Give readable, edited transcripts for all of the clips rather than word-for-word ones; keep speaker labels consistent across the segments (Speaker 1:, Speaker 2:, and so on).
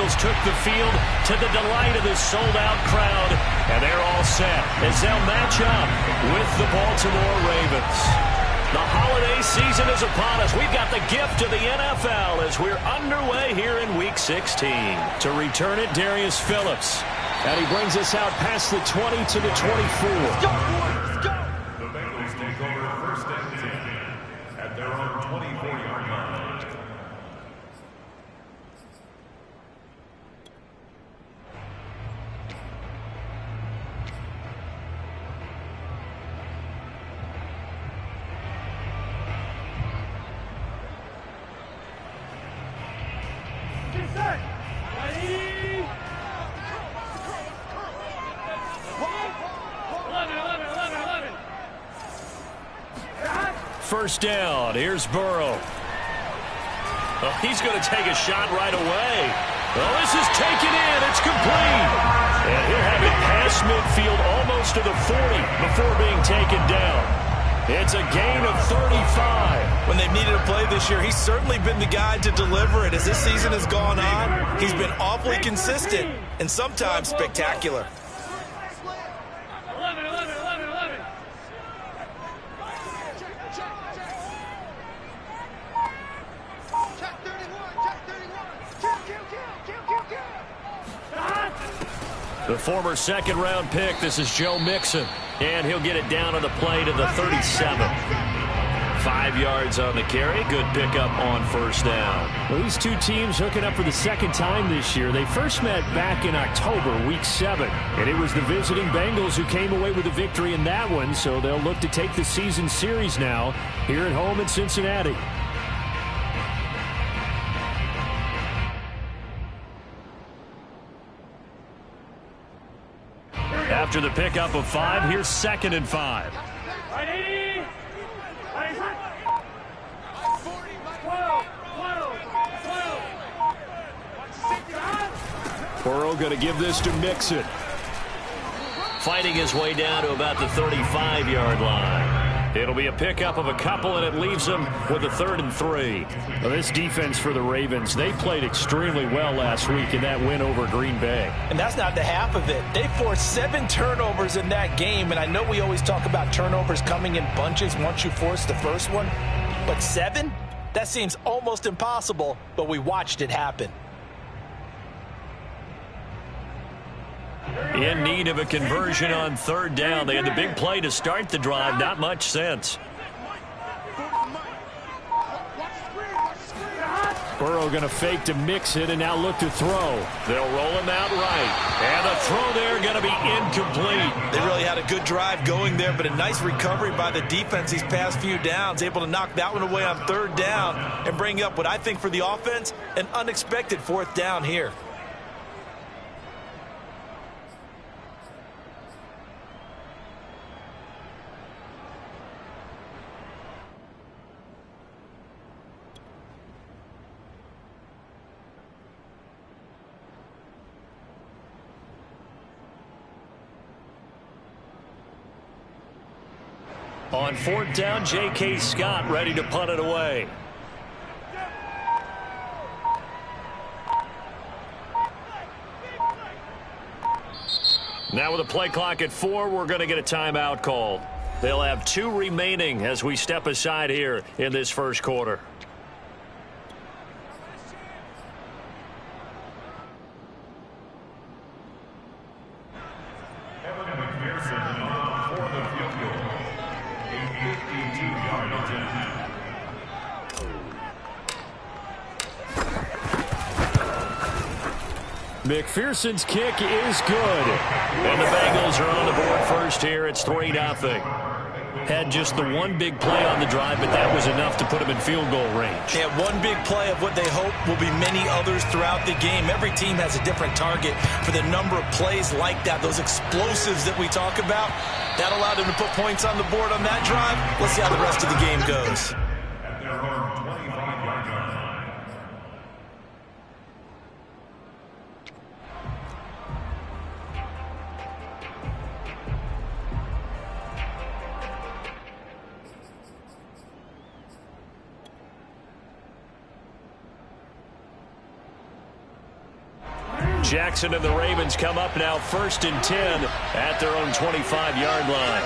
Speaker 1: Bengals took the field to the delight of this sold-out crowd, and they're all set as they'll match up with the Baltimore Ravens. The holiday season is upon us. We've got the gift of the NFL as we're underway here in Week 16. To return it, Darius Phillips. And he brings us out past the 20 to the 24.
Speaker 2: Let's go, boys. Let's go.
Speaker 3: The Bengals take over first and 10 at their own 24-yard line.
Speaker 1: First down. Here's Burrow. Oh, he's going to take a shot right away. Oh, this is taken in. It's complete. And he'll have it past midfield almost to the 40 before being taken down. It's a gain of 35.
Speaker 2: When they've needed a play this year, he's certainly been the guy to deliver it. As this season has gone on, he's been awfully consistent and sometimes spectacular.
Speaker 1: The former second-round pick, this is Joe Mixon. And he'll get it down on the play to the 37. 5 yards on the carry. Good pickup on first down.
Speaker 4: Well, these two teams hooking up for the second time this year. They first met back in October, Week 7. And it was the visiting Bengals who came away with a victory in that one. So they'll look to take the season series now here at home in Cincinnati.
Speaker 1: After the pickup of 5, here's 2nd and 5.
Speaker 4: Burrow going to give this to Mixon.
Speaker 1: Fighting his way down to about the 35-yard line. It'll be a pickup of a couple, and it leaves them with a 3rd and 3.
Speaker 4: Well, this defense for the Ravens, they played extremely well last week in that win over Green Bay.
Speaker 2: And that's not the half of it. They forced 7 turnovers in that game, and I know we always talk about turnovers coming in bunches once you force the first one, but 7? That seems almost impossible, but we watched it happen.
Speaker 1: In need of a conversion on 3rd down. They had the big play to start the drive. Not much sense.
Speaker 4: Burrow going to fake to Mixon and now look to throw.
Speaker 1: They'll roll him out right. And the throw there going to be incomplete.
Speaker 2: They really had a good drive going there, but a nice recovery by the defense these past few downs. Able to knock that one away on 3rd down and bring up what I think for the offense, an unexpected 4th down here.
Speaker 1: On 4th down, J.K. Scott ready to punt it away. Now with the play clock at 4, we're going to get a timeout called. They'll have 2 remaining as we step aside here in this first quarter.
Speaker 4: McPherson's kick is good.
Speaker 1: And the Bengals are on the board first here. It's 3-0. Had just the one big play on the drive, but that was enough to put them in field goal range.
Speaker 2: They have one big play of what they hope will be many others throughout the game. Every team has a different target for the number of plays like that, those explosives that we talk about. That allowed them to put points on the board on that drive. Let's see how the rest of the game goes.
Speaker 1: Jackson and the Ravens come up now 1st and 10 at their own 25-yard line.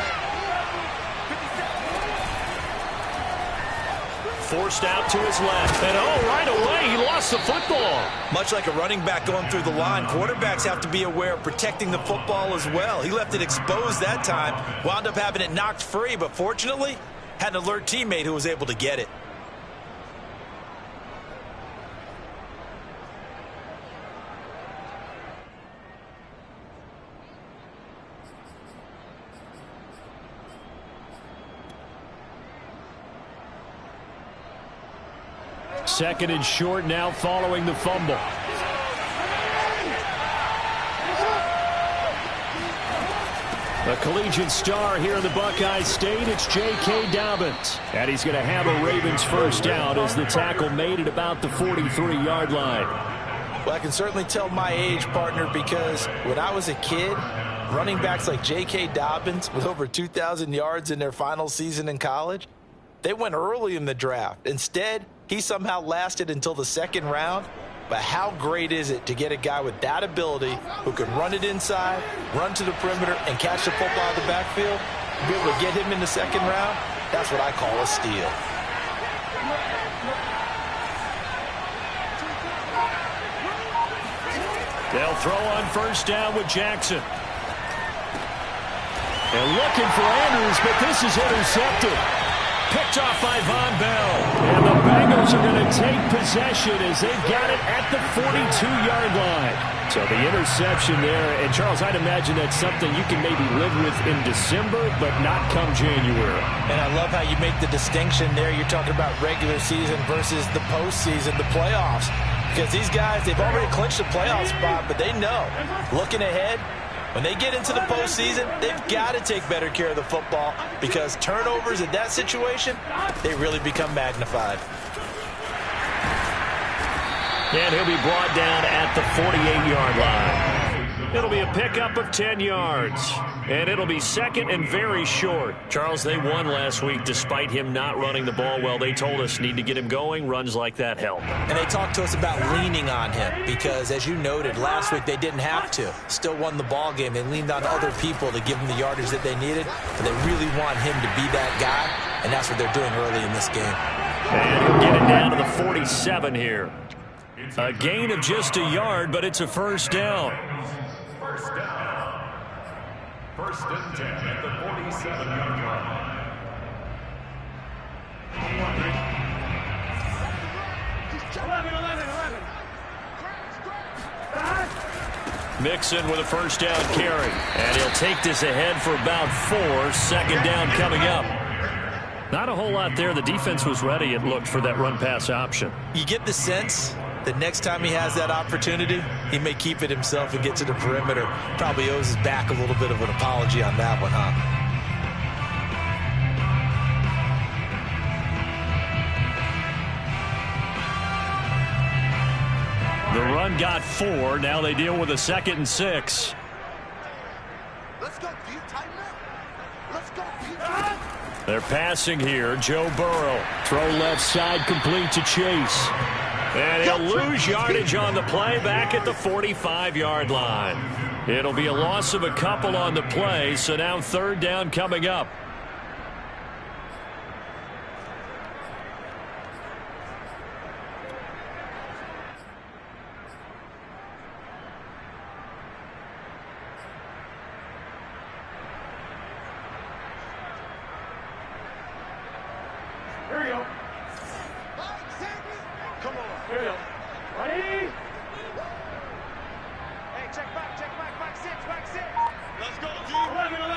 Speaker 1: Forced out to his left. And right away, he lost the football.
Speaker 2: Much like a running back going through the line, quarterbacks have to be aware of protecting the football as well. He left it exposed that time, wound up having it knocked free, but fortunately, had an alert teammate who was able to get it.
Speaker 4: Second and short now following the fumble. A collegiate star here in the Buckeye State, it's J.K. Dobbins. And he's going to have a Ravens first down as the tackle made at about the 43-yard line.
Speaker 2: Well, I can certainly tell my age, partner, because when I was a kid, running backs like J.K. Dobbins with over 2,000 yards in their final season in college, they went early in the draft. Instead, he somehow lasted until the second round. But how great is it to get a guy with that ability who can run it inside, run to the perimeter, and catch the football out of the backfield? Be able to get him in the second round? That's what I call a steal.
Speaker 1: They'll throw on first down with Jackson. And looking for Andrews, but this is intercepted. Picked off by Von Bell. And the Bengals are going to take possession as they've got it at the 42-yard line. So the interception there. And, Charles, I'd imagine that's something you can maybe live with in December, but not come January.
Speaker 2: And I love how you make the distinction there. You're talking about regular season versus the postseason, the playoffs. Because these guys, they've already clinched the playoff spot, but they know, looking ahead, when they get into the postseason, they've got to take better care of the football because turnovers in that situation, they really become magnified.
Speaker 1: And he'll be brought down at the 48-yard line. It'll be a pickup of 10 yards. And it'll be second and very short. Charles, they won last week despite him not running the ball well. They told us need to get him going. Runs like that help.
Speaker 2: And they talked to us about leaning on him because, as you noted, last week they didn't have to. Still won the ball game. They leaned on other people to give them the yardage that they needed. But they really want him to be that guy, and that's what they're doing early in this game.
Speaker 1: And he'll get it down to the 47 here. A gain of just a yard, but it's a first down.
Speaker 3: First down. First and 10 at the 47-yard line.
Speaker 1: Mixon with a first down carry. And he'll take this ahead for about 4. Second down coming up. Not a whole lot there. The defense was ready, it looked, for that run-pass option.
Speaker 2: You get the sense that next time he has that opportunity, he may keep it himself and get to the perimeter. Probably owes his back a little bit of an apology on that one, huh?
Speaker 1: The run got 4. Now they deal with a 2nd and 6.
Speaker 5: Let's go, deep tight now. Let's go, deep.
Speaker 1: They're passing here. Joe Burrow.
Speaker 4: Throw left side complete to Chase.
Speaker 1: And he'll lose yardage on the play back at the 45-yard line. It'll be a loss of a couple on the play, so now third down coming up.
Speaker 5: Here we go. Come on. Here we go. Ready? Hey, check back, back 6, back 6. Let's go, G. 11.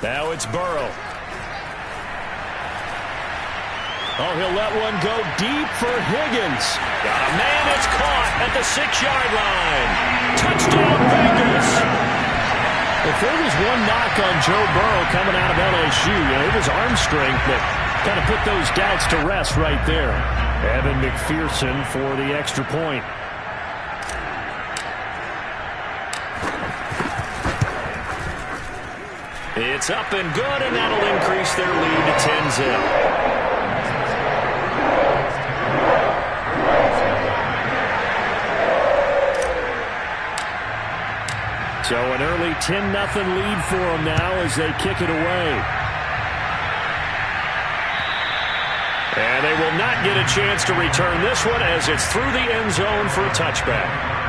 Speaker 1: Now it's Burrow. Oh, he'll let one go deep for Higgins. Got a man, it's caught at the 6-yard line. Touchdown, Bengals.
Speaker 4: If there was one knock on Joe Burrow coming out of LSU, it was arm strength that kind of put those doubts to rest right there. Evan McPherson for the extra point.
Speaker 1: It's up and good, and that'll increase their lead to 10-zip.
Speaker 4: So an early 10-0 lead for them now as they kick it away. And they will not get a chance to return this one as it's through the end zone for a touchback.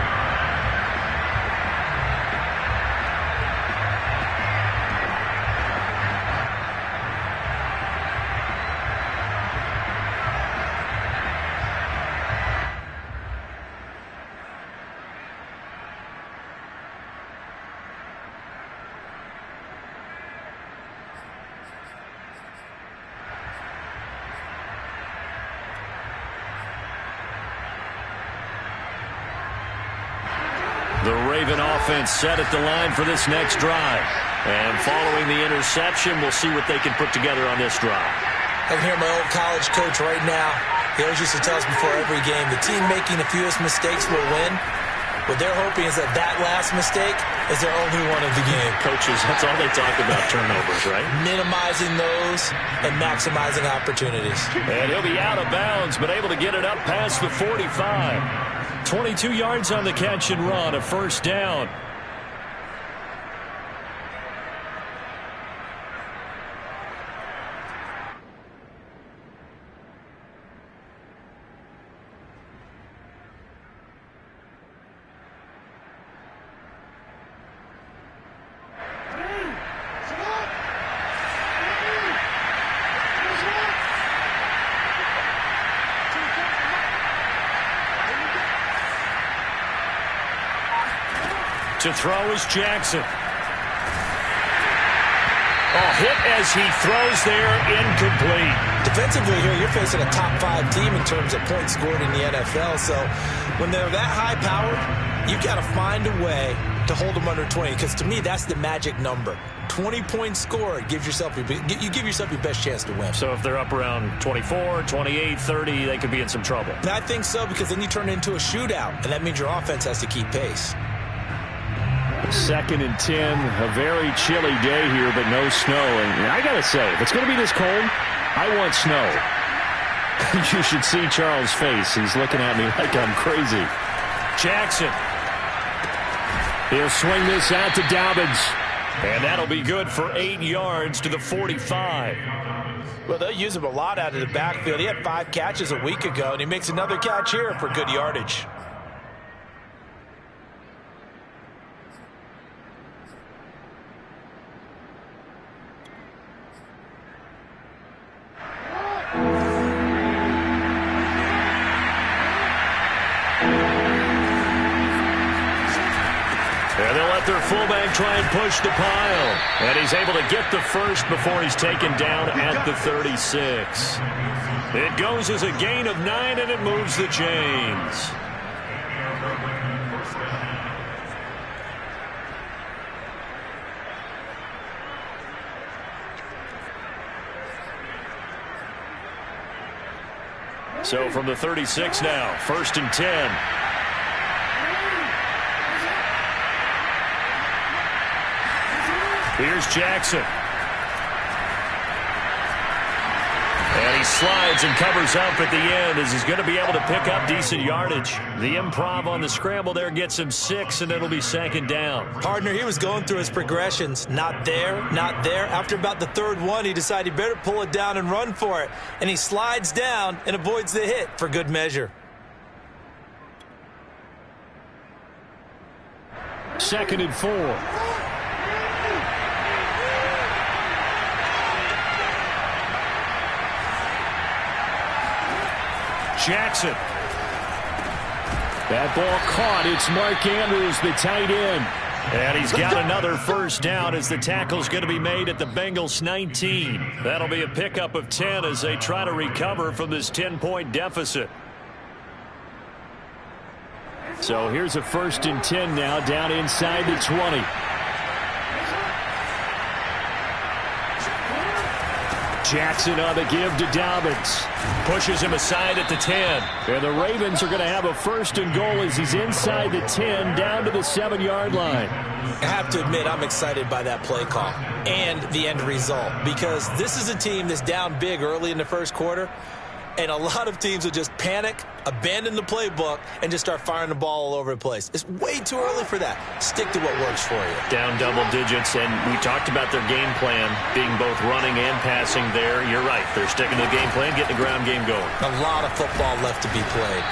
Speaker 4: The Raven offense set at the line for this next drive. And following the interception, we'll see what they can put together on this drive.
Speaker 2: I can hear my old college coach right now. He always used to tell us before every game, the team making the fewest mistakes will win. What they're hoping is that last mistake is their only one of the game.
Speaker 4: Coaches, that's all they talk about, turnovers, right?
Speaker 2: Minimizing those and maximizing opportunities.
Speaker 4: And he'll be out of bounds, but able to get it up past the 45. 22 yards on the catch and run, a first down. To throw is Jackson. Hit as he throws there, incomplete.
Speaker 2: Defensively here, you're facing a top 5 team in terms of points scored in the NFL. So when they're that high-powered, you've got to find a way to hold them under 20. Because to me, that's the magic number. 20 points scored, you give yourself your best chance to win.
Speaker 4: So if they're up around 24, 28, 30, they could be in some trouble.
Speaker 2: And I think so, because then you turn it into a shootout, and that means your offense has to keep pace.
Speaker 4: 2nd and 10, a very chilly day here, but no snow. And I got to say, if it's going to be this cold, I want snow. You should see Charles' face. He's looking at me like I'm crazy. Jackson. He'll swing this out to Dobbins. And that'll be good for 8 yards to the 45.
Speaker 2: Well, they'll use him a lot out of the backfield. He had 5 catches a week ago, and he makes another catch here for good yardage.
Speaker 4: And they'll let their fullback try and push the pile. And he's able to get the first before he's taken down at the 36. It goes as a gain of 9, and it moves the chains. So from the 36 now, 1st and 10. Here's Jackson. And he slides and covers up at the end as he's going to be able to pick up decent yardage. The improv on the scramble there gets him 6, and it'll be 2nd down.
Speaker 2: Partner, he was going through his progressions. Not there, not there. After about the 3rd one, he decided he better pull it down and run for it. And he slides down and avoids the hit for good measure.
Speaker 4: 2nd and 4. Jackson. That ball caught. It's Mark Andrews, the tight end. And he's got another first down as the tackle's going to be made at the Bengals 19. That'll be a pickup of 10 as they try to recover from this 10-point deficit. So here's a 1st and 10 now down inside the 20. Jackson on the give to Dobbins. Pushes him aside at the 10. And the Ravens are going to have a 1st and goal as he's inside the 10 down to the 7-yard line.
Speaker 2: I have to admit, I'm excited by that play call and the end result, because this is a team that's down big early in the 1st quarter. And a lot of teams will just panic, abandon the playbook, and just start firing the ball all over the place. It's way too early for that. Stick to what works for you.
Speaker 4: Down double digits, and we talked about their game plan being both running and passing there. You're right. They're sticking to the game plan, getting the ground game going.
Speaker 2: A lot of football left to be played.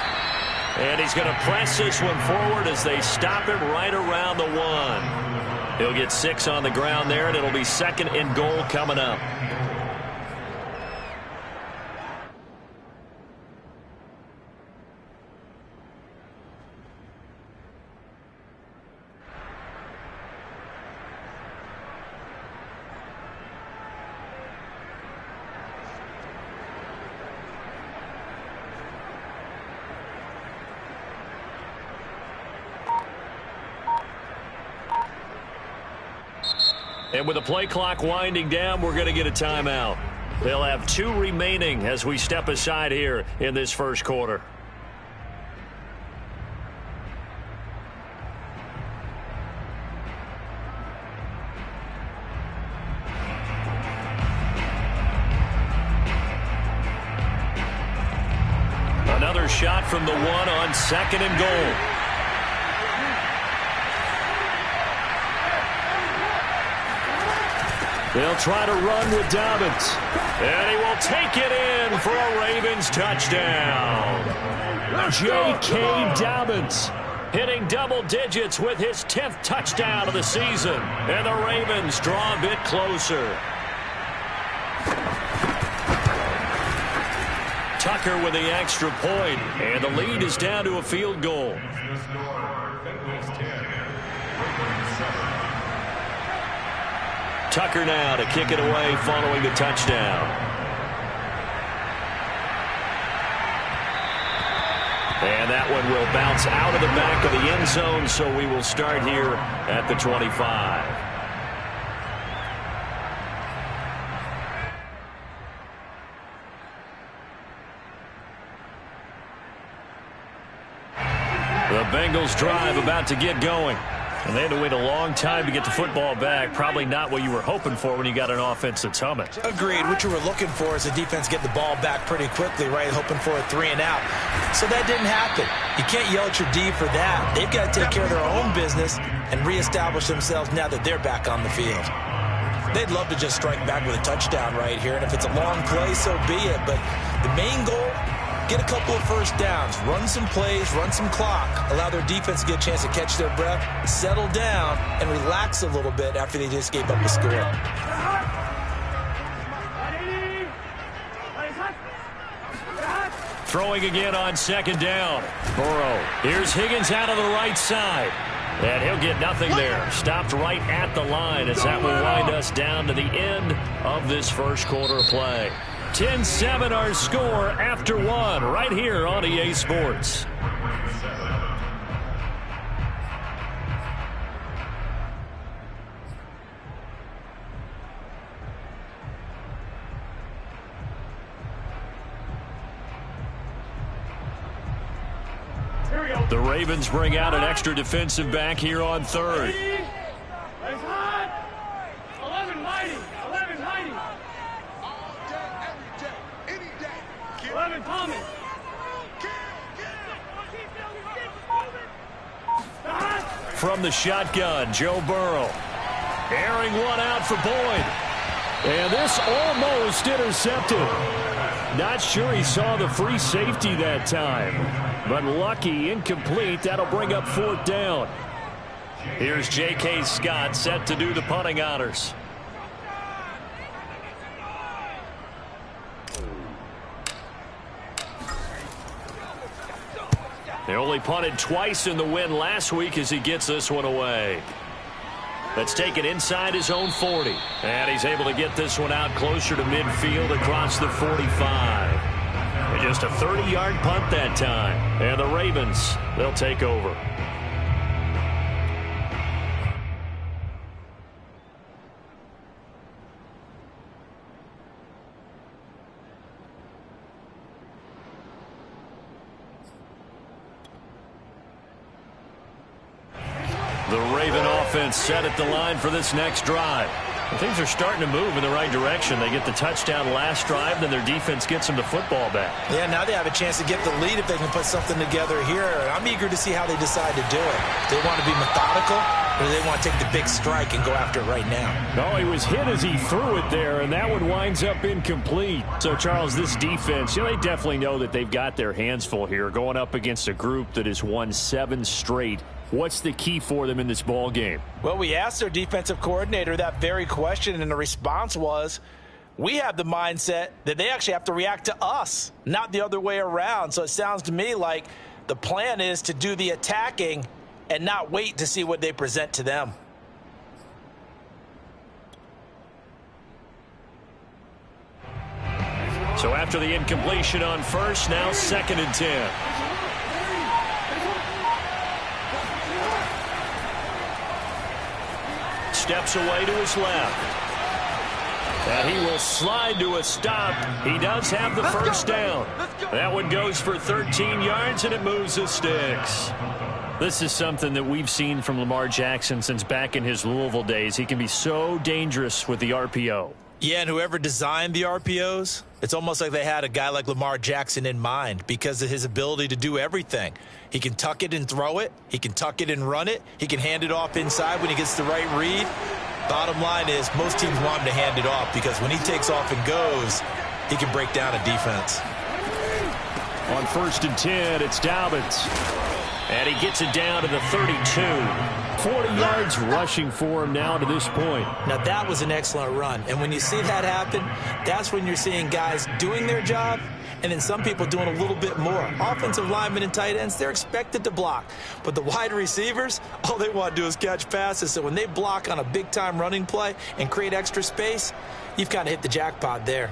Speaker 1: And he's going to press this one forward as they stop him right around the 1. He'll get 6 on the ground there, and it'll be 2nd and goal coming up. And with the play clock winding down, we're going to get a timeout. They'll have 2 remaining as we step aside here in this first quarter. Another shot from the 1 on 2nd and goal. They'll try to run with Dobbins. And he will take it in for a Ravens touchdown. J.K. Dobbins hitting double digits with his 10th touchdown of the season. And the Ravens draw a bit closer. Tucker with the extra point. And the lead is down to a field goal. Tucker now to kick it away following the touchdown. And that one will bounce out of the back of the end zone, so we will start here at the 25. The Bengals drive about to get going. And they had to wait a long time to get the football back. Probably not what you were hoping for when you got an offense that's humming.
Speaker 2: Agreed. What you were looking for is the defense get the ball back pretty quickly, right? Hoping for a 3 and out. So that didn't happen. You can't yell at your D for that. They've got to take care of their own business and reestablish themselves now that they're back on the field. They'd love to just strike back with a touchdown right here. And if it's a long play, so be it. But the main goal, get a couple of first downs, run some plays, run some clock, allow their defense to get a chance to catch their breath, settle down, and relax a little bit after they just gave up a score.
Speaker 1: Throwing again on 2nd down. Burrow. Here's Higgins out of the right side. And he'll get nothing there. Stopped right at the line as that will wind us down to the end of this first quarter of play. 10-7 our score after 1 right here on EA Sports. The Ravens bring out an extra defensive back here on 3rd. From the shotgun, Joe Burrow. Airing one out for Boyd. And this almost intercepted. Not sure he saw the free safety that time. But lucky, incomplete. That'll bring up 4th down. Here's J.K. Scott set to do the punting honors. They only punted twice in the win last week as he gets this one away. That's taken inside his own 40. And he's able to get this one out closer to midfield across the 45. And just a 30-yard punt that time. And the Ravens, they'll take over. The Raven offense set at the line for this next drive.
Speaker 4: Things are starting to move in the right direction. They get the touchdown last drive, then their defense gets them the football back.
Speaker 2: Yeah, now they have a chance to get the lead if they can put something together here. I'm eager to see how they decide to do it. Do they want to be methodical, or do they want to take the big strike and go after it right now?
Speaker 4: Oh, he was hit as he threw it there, and that one winds up incomplete. So, Charles, this defense, they definitely know that they've got their hands full here, going up against a group that has won 7 straight. What's the key for them in this ball game?
Speaker 2: Well, we asked their defensive coordinator that very question, and the response was, we have the mindset that they actually have to react to us, not the other way around. So it sounds to me like the plan is to do the attacking and not wait to see what they present to them.
Speaker 4: So after the incompletion on first, now 2nd and 10. Steps away to his left. And he will slide to a stop. He does have the first down. That one goes for 13 yards, and it moves the sticks. This is something that we've seen from Lamar Jackson since back in his Louisville days. He can be so dangerous with the RPO.
Speaker 2: Yeah, and whoever designed the RPOs, it's almost like they had a guy like Lamar Jackson in mind because of his ability to do everything. He can tuck it and throw it. He can tuck it and run it. He can hand it off inside when he gets the right read. Bottom line is most teams want him to hand it off because when he takes off and goes, he can break down a defense.
Speaker 4: On 1st and 10, it's Dobbins. And he gets it down to the 32. 40 yards rushing for him now to this point.
Speaker 2: Now, that was an excellent run. And when you see that happen, that's when you're seeing guys doing their job and then some people doing a little bit more. Offensive linemen and tight ends, they're expected to block. But the wide receivers, all they want to do is catch passes. So when they block on a big-time running play and create extra space, you've kind of hit the jackpot there.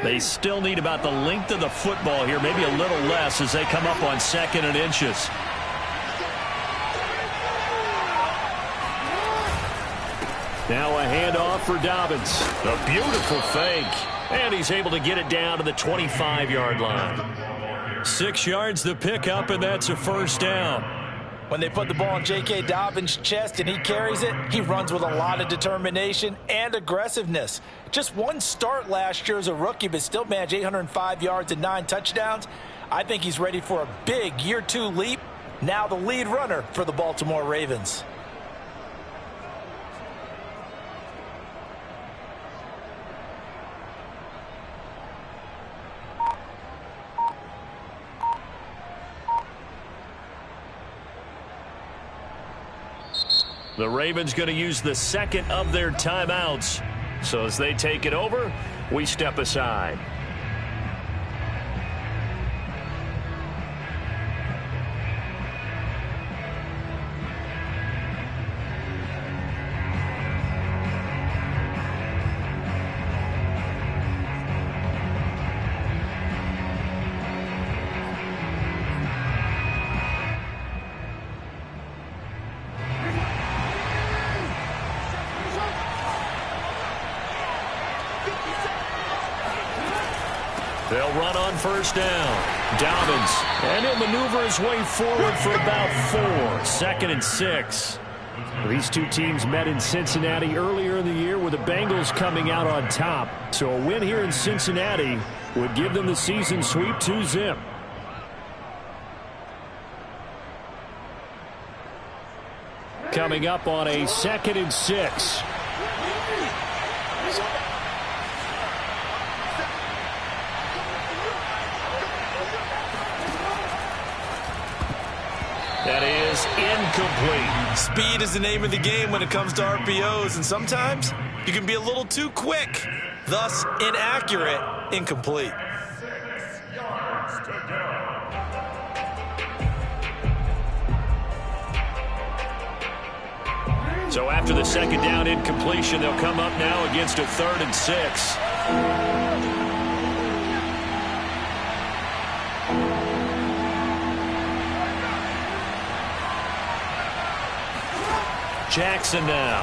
Speaker 4: They still need about the length of the football here, maybe a little less as they come up on 2nd and inches. Now a handoff for Dobbins. A beautiful fake. And he's able to get it down to the 25-yard line. 6 yards the pickup, and that's a first down.
Speaker 2: When they put the ball in J.K. Dobbins' chest and he carries it, he runs with a lot of determination and aggressiveness. Just one start last year as a rookie, but still managed 805 yards and 9 touchdowns. I think he's ready for a big year 2 leap. Now the lead runner for the Baltimore Ravens.
Speaker 4: The Ravens going to use the 2nd of their timeouts. So as they take it over, we step aside. They'll run on first down. Dobbins, and he'll maneuver his way forward for about 4. 2nd and 6. These two teams met in Cincinnati earlier in the year with the Bengals coming out on top. So a win here in Cincinnati would give them the season sweep 2-zip. Coming up on a 2nd and 6. That is incomplete.
Speaker 2: Speed is the name of the game when it comes to RPOs, and sometimes you can be a little too quick, thus inaccurate, incomplete.
Speaker 3: 6 yards to go.
Speaker 4: So after the 2nd down incompletion, they'll come up now against a 3rd and 6. Jackson now.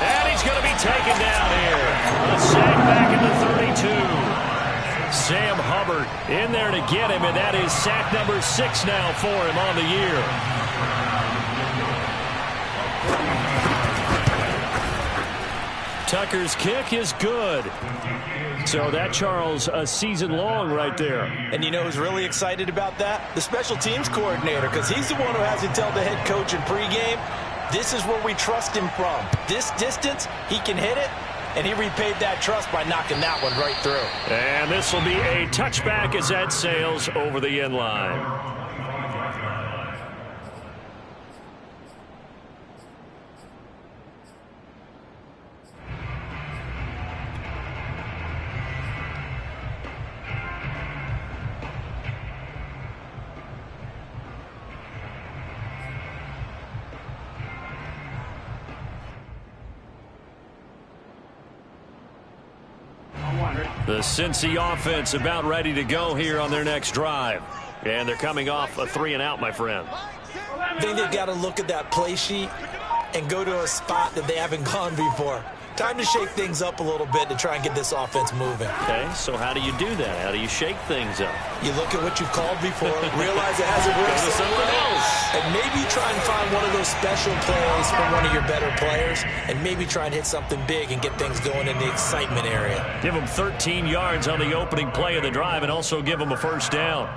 Speaker 4: And he's going to be taken down here. A sack back at the 32. Sam Hubbard in there to get him, and that is sack number 6 now for him on the year. Tucker's kick is good. So that, Charles, a season long right there.
Speaker 2: And you know who's really excited about that? The special teams coordinator, because he's the one who has to tell the head coach in pregame, this is where we trust him from. This distance, he can hit it, and he repaid that trust by knocking that one right through.
Speaker 4: And this will be a touchback as that sails over the end line. The Cincy offense about ready to go here on their next drive. And they're coming off a 3-and-out, my friend.
Speaker 2: I think they've got to look at that play sheet and go to a spot that they haven't gone before. Time to shake things up a little bit to try and get this offense moving.
Speaker 4: Okay, so how do you do that? How do you shake things up?
Speaker 2: You look at what you've called before, realize it hasn't worked somewhere else, and maybe try and find one of those special plays from one of your better players, and maybe try and hit something big and get things going in the excitement area.
Speaker 4: Give them 13 yards on the opening play of the drive and also give them a first down.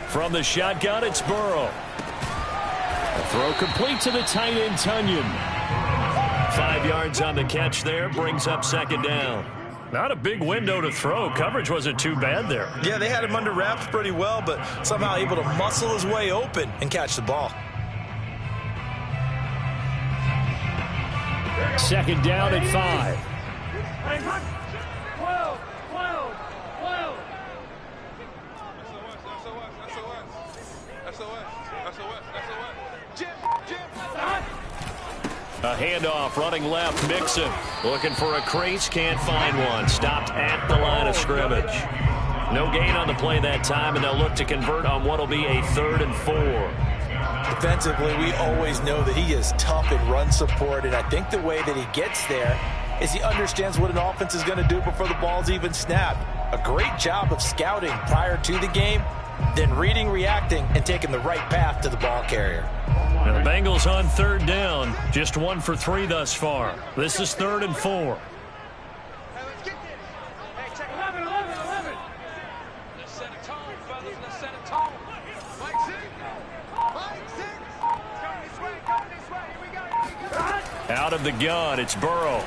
Speaker 4: From the shotgun, it's Burrow. A throw complete to the tight end, Tunyon. 5 yards on the catch there, brings up second down. Not a big window to throw. Coverage wasn't too bad there.
Speaker 2: Yeah, they had him under wraps pretty well, but somehow able to muscle his way open and catch the ball.
Speaker 4: Second down at 5. A handoff, running left, Mixon. Looking for a crease, can't find one. Stopped at the line of scrimmage. No gain on the play that time, and they'll look to convert on what will be a 3rd and 4.
Speaker 2: Defensively, we always know that he is tough in run support, and I think the way that he gets there is he understands what an offense is going to do before the ball's even snapped. A great job of scouting prior to the game, then reading, reacting, and taking the right path to the ball carrier.
Speaker 4: And the Bengals on 3rd down, just 1 for 3 thus far. This is 3rd and 4. Out of the gun, it's Burrow.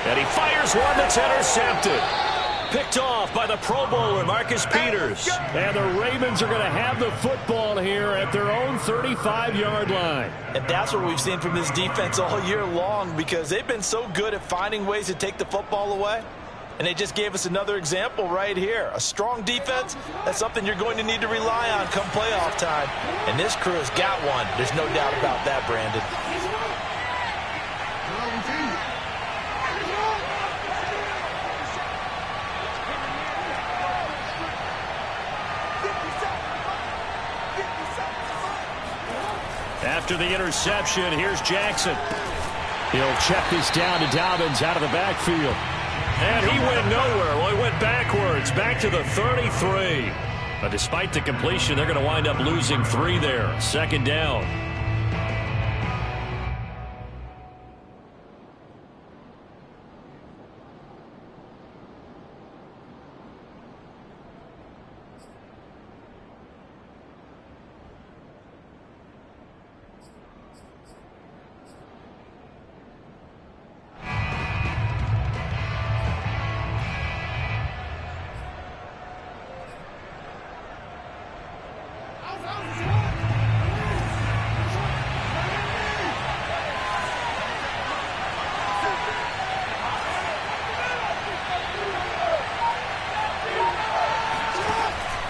Speaker 4: And he fires one that's intercepted. Picked off by the Pro Bowler, Marcus Peters. And the Ravens are going to have the football here at their own 35-yard line.
Speaker 2: And that's what we've seen from this defense all year long, because they've been so good at finding ways to take the football away. And they just gave us another example right here. A strong defense, that's something you're going to need to rely on come playoff time. And this crew has got one. There's no doubt about that, Brandon.
Speaker 4: After the interception, here's Jackson. He'll check this down to Dobbins out of the backfield. And he went nowhere. Well, he went backwards, back to the 33. But despite the completion, they're going to wind up losing 3 there. Second down.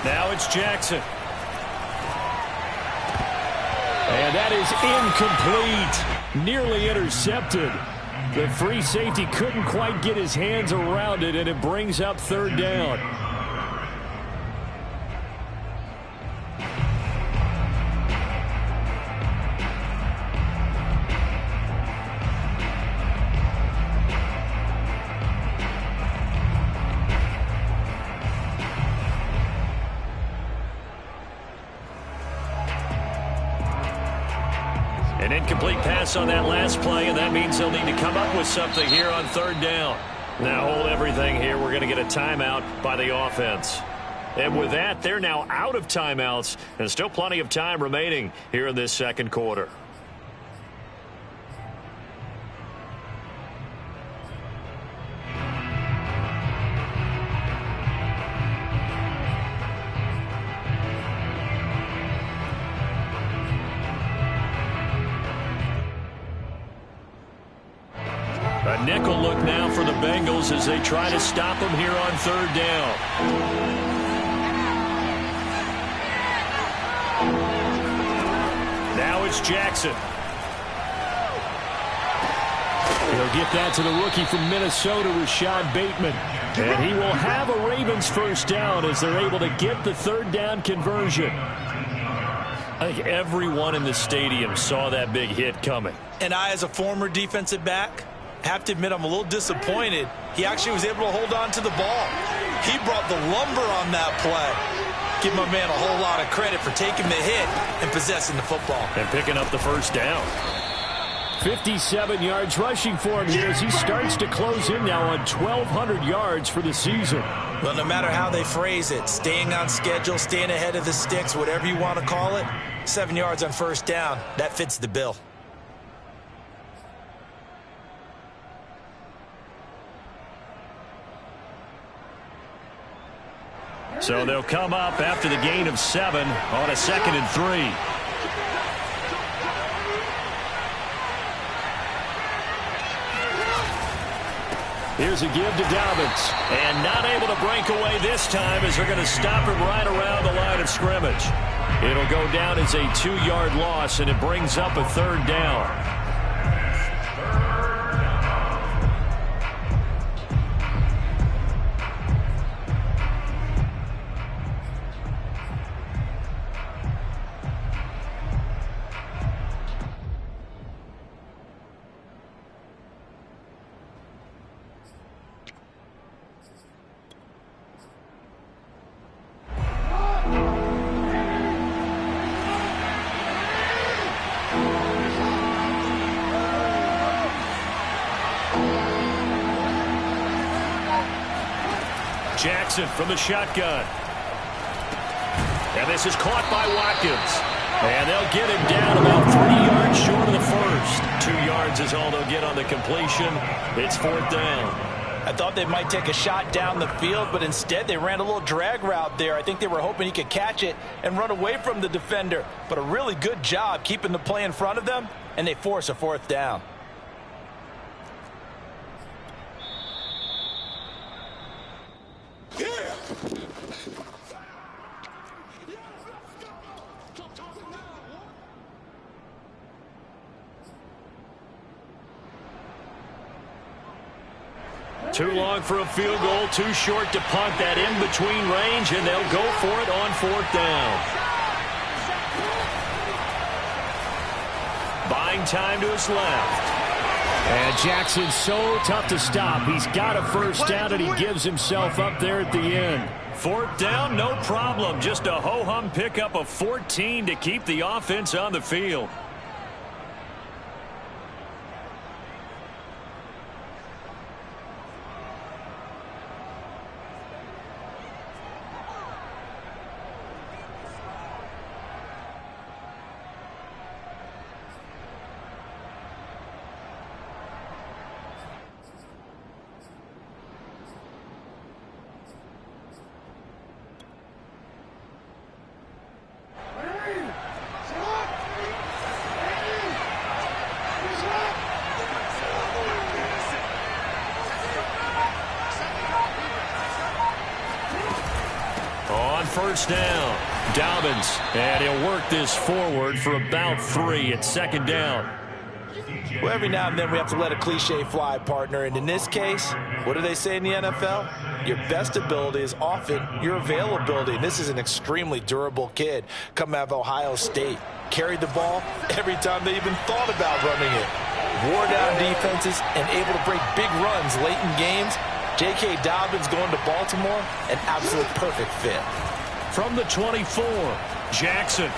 Speaker 4: Now it's Jackson. And that is incomplete. Nearly intercepted. The free safety couldn't quite get his hands around it, and it brings up 3rd down.
Speaker 1: An incomplete pass on that last play, and that means they'll need to come up with something here on third down. Now hold everything here. We're going to get a timeout by the offense. And with that, they're now out of timeouts, and still plenty of time remaining here in this second quarter. A nickel look now for the Bengals as they try to stop him here on third down. Now it's Jackson.
Speaker 4: He'll get that to the rookie from Minnesota, Rashad Bateman. And he will have a Ravens first down as they're able to get the third down conversion.
Speaker 1: I think everyone in the stadium saw that big hit coming.
Speaker 2: And I, as a former defensive back, have to admit I'm a little disappointed. He actually was able to hold on to the ball. He brought the lumber on that play. Give my man a whole lot of credit for taking the hit and possessing the football.
Speaker 1: And picking up the first down.
Speaker 4: 57 yards rushing for him here as he starts to close in now on 1,200 yards for the season.
Speaker 2: Well, no matter how they phrase it, staying on schedule, staying ahead of the sticks, whatever you want to call it, 7 yards on first down, that fits the bill.
Speaker 1: So they'll come up after the gain of 7 on a 2nd and 3.
Speaker 4: Here's a give to Dobbins.
Speaker 1: And not able to break away this time as they're going to stop him right around the line of scrimmage. It'll go down as a 2-yard loss, and it brings up a third down. Jackson from the shotgun. And this is caught by Watkins. And they'll get him down about 3 yards short of the first. 2 yards is all they'll get on the completion. It's fourth down.
Speaker 2: I thought they might take a shot down the field, but instead they ran a little drag route there. I think they were hoping he could catch it and run away from the defender. But a really good job keeping the play in front of them, and they force a fourth down.
Speaker 1: Too long for a field goal, too short to punt that in-between range, and they'll go for it on fourth down. Buying time to his left.
Speaker 4: And Jackson's so tough to stop. He's got a first down, and he gives himself up there at the end.
Speaker 1: Fourth down, no problem. Just a ho-hum pickup of 14 to keep the offense on the field. First down, Dobbins, and he'll work this forward for about 3 at second down.
Speaker 2: Well, every now and then we have to let a cliche fly, partner, and in this case, what do they say in the NFL? Your best ability is often your availability, and this is an extremely durable kid coming out of Ohio State. Carried the ball every time they even thought about running it. Wore down defenses and able to break big runs late in games. J.K. Dobbins going to Baltimore, an absolute perfect fit.
Speaker 1: From the 24, Jackson.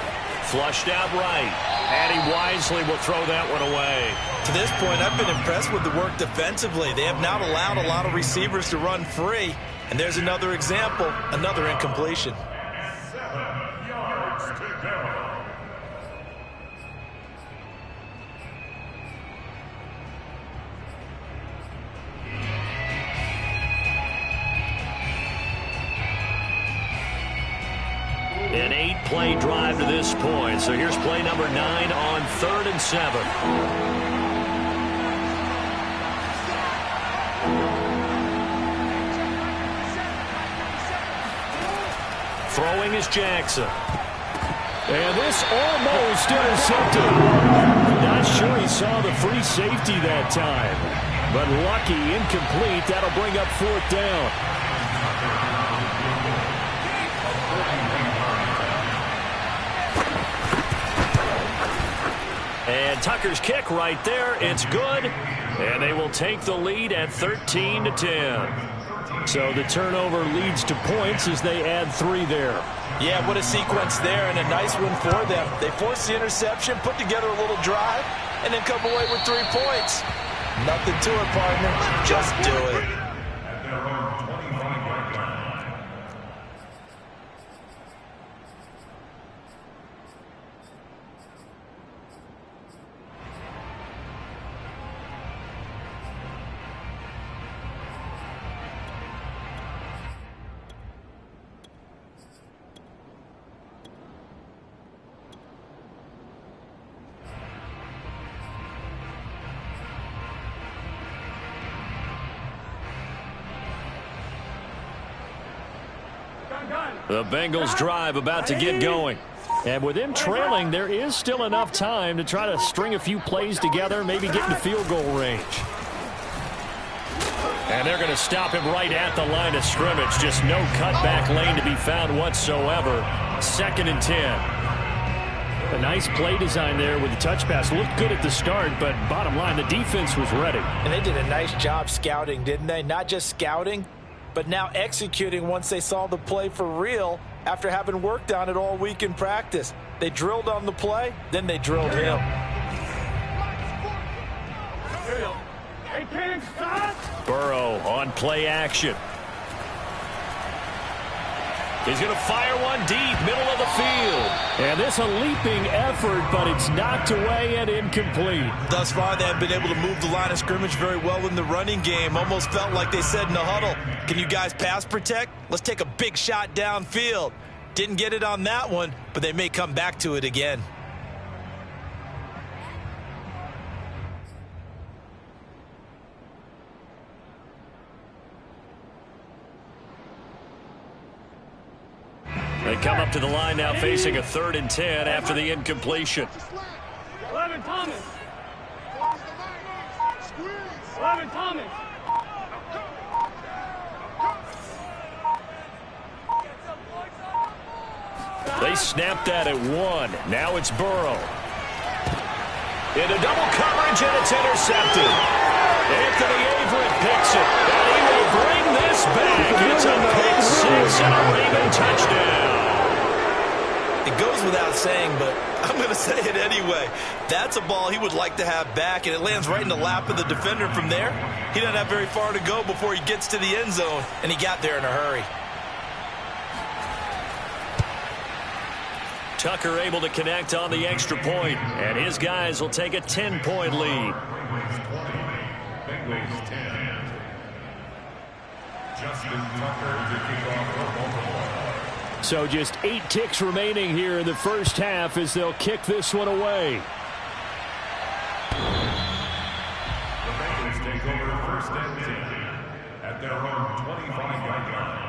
Speaker 1: Flushed out right. And he wisely will throw that one away.
Speaker 2: To this point, I've been impressed with the work defensively. They have not allowed a lot of receivers to run free. And there's another example, another incompletion.
Speaker 3: 7 yards to go.
Speaker 1: An 8-play drive to this point. So here's play number 9 on 3rd and 7. Throwing is Jackson.
Speaker 4: And this almost intercepted. Not sure he saw the free safety that time. But lucky, incomplete. That'll bring up 4th down.
Speaker 1: And Tucker's kick right there. It's good. And they will take the lead at 13-10.
Speaker 4: So the turnover leads to points as they add 3 there.
Speaker 2: Yeah, what a sequence there, and a nice one for them. They force the interception, put together a little drive, and then come away with 3 points. Nothing to it, partner. Just do it.
Speaker 3: At their own 25-yard line.
Speaker 1: The Bengals drive about to get going.
Speaker 4: And with them trailing, there is still enough time to try to string a few plays together, maybe get into field goal range.
Speaker 1: And they're going to stop him right at the line of scrimmage. Just no cutback lane to be found whatsoever. 2nd and 10.
Speaker 4: A nice play design there with the touch pass. Looked good at the start, but bottom line, the defense was ready.
Speaker 2: And they did a nice job scouting, didn't they? Not just scouting, but now executing once they saw the play for real after having worked on it all week in practice. They drilled on the play, then they drilled him.
Speaker 1: Burrow on play action. He's going to fire one deep, middle of the field.
Speaker 4: And this a leaping effort, but it's knocked away and incomplete.
Speaker 2: Thus far, they have been able to move the line of scrimmage very well in the running game. Almost felt like they said in the huddle, can you guys pass protect? Let's take a big shot downfield. Didn't get it on that one, but they may come back to it again.
Speaker 1: They come up to the line now facing a 3rd and 10 after the incompletion.
Speaker 6: 11 Thomas. 11 Thomas.
Speaker 1: They snapped that at 1. Now it's Burrow. Into double coverage, and it's intercepted. Anthony Averett picks it, and he will bring this back. It's a pick 6 and a Raven touchdown.
Speaker 2: It goes without saying, but I'm going to say it anyway. That's a ball he would like to have back, and it lands right in the lap of the defender from there. He doesn't have very far to go before he gets to the end zone, and he got there in a hurry.
Speaker 1: Tucker able to connect on the extra point, and his guys will take a 10-point lead.
Speaker 3: Bengals 10. Justin Tucker to kick off for Baltimore.
Speaker 4: So just 8 ticks remaining here in the first half as they'll kick this one away.
Speaker 3: The Bengals take over 1st and 10 at their own 25-yard line.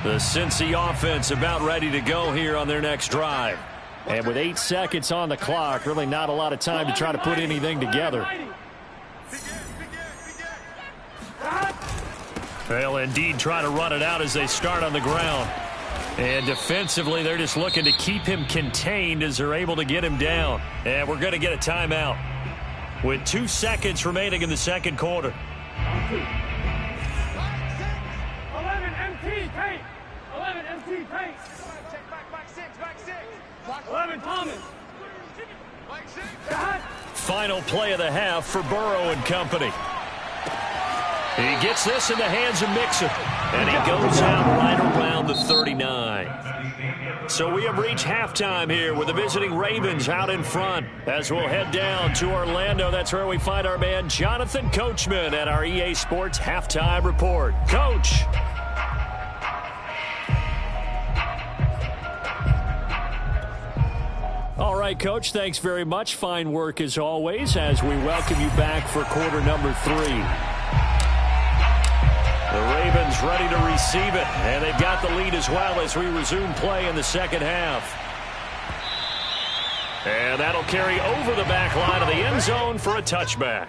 Speaker 1: The Cincy offense about ready to go here on their next drive.
Speaker 4: And with 8 seconds on the clock, really not a lot of time to try to put anything together.
Speaker 1: They'll indeed try to run it out as they start on the ground. And defensively, they're just looking to keep him contained as they're able to get him down. And we're going to get a timeout with 2 seconds remaining in the second quarter.
Speaker 6: MT, paint. 11, MT, paint.
Speaker 5: Check back 6.
Speaker 6: 11, Thomas.
Speaker 5: Back 6.
Speaker 6: God.
Speaker 1: Final play of the half for Burrow and company. He gets this in the hands of Mixon, and he goes out right around the 39. So we have reached halftime here with the visiting Ravens out in front. As we'll head down to Orlando, that's where we find our man Jonathan Coachman at our EA Sports Halftime Report. Coach. All right, Coach, thanks very much. Fine work as always as we welcome you back for quarter number 3. The Ravens ready to receive it, and they've got the lead as well as we resume play in the second half. And that'll carry over the back line of the end zone for a touchback.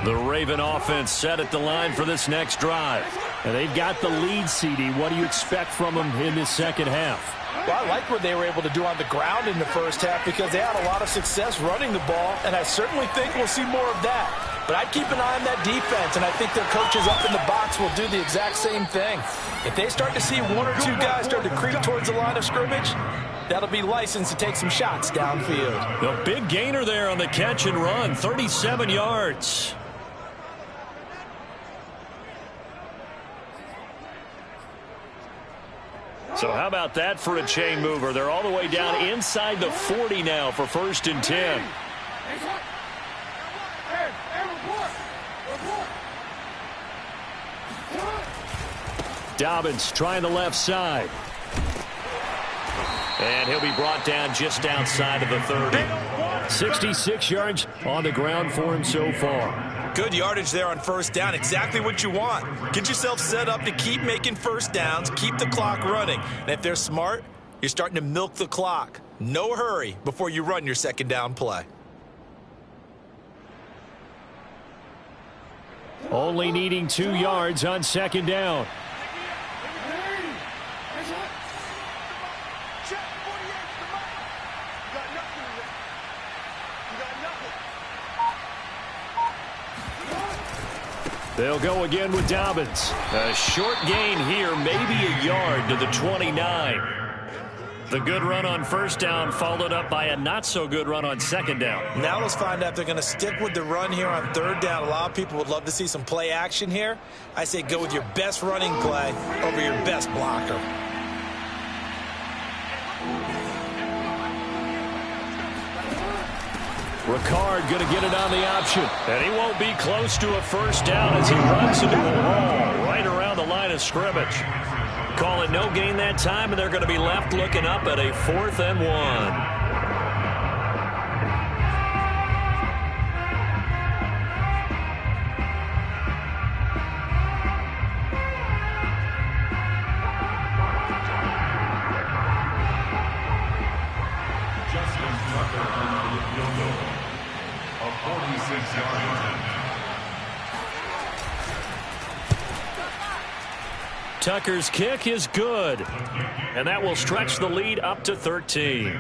Speaker 1: The Raven offense set at the line for this next drive. And they've got the lead, CD. What do you expect from them in this second half?
Speaker 2: Well, I like what they were able to do on the ground in the first half because they had a lot of success running the ball, and I certainly think we'll see more of that. But I'd keep an eye on that defense, and I think their coaches up in the box will do the exact same thing. If they start to see one or two guys start to creep towards the line of scrimmage, that'll be licensed to take some shots downfield.
Speaker 1: The big gainer there on the catch and run, 37 yards. So how about that for a chain mover? They're all the way down inside the 40 now for 1st and 10. Dobbins trying the left side. And he'll be brought down just outside of the 30. 66 yards on the ground for him so far.
Speaker 2: Good yardage there on first down. Exactly what you want. Get yourself set up to keep making first downs, keep the clock running. And if they're smart, you're starting to milk the clock. No hurry before you run your second down play.
Speaker 4: Only needing 2 yards on second down.
Speaker 1: They'll go again with Dobbins. A short gain here, maybe a yard to the 29. The good run on first down followed up by a not-so-good run on second down.
Speaker 2: Now let's find out if they're going to stick with the run here on third down. A lot of people would love to see some play action here. I say go with your best running play over your best blocker.
Speaker 1: Ricard going to get it on the option. And he won't be close to a first down as he runs into a wall right around the line of scrimmage. Call it no gain that time, and they're going to be left looking up at a 4th and 1. Tucker's kick is good, and that will stretch the lead up to 13.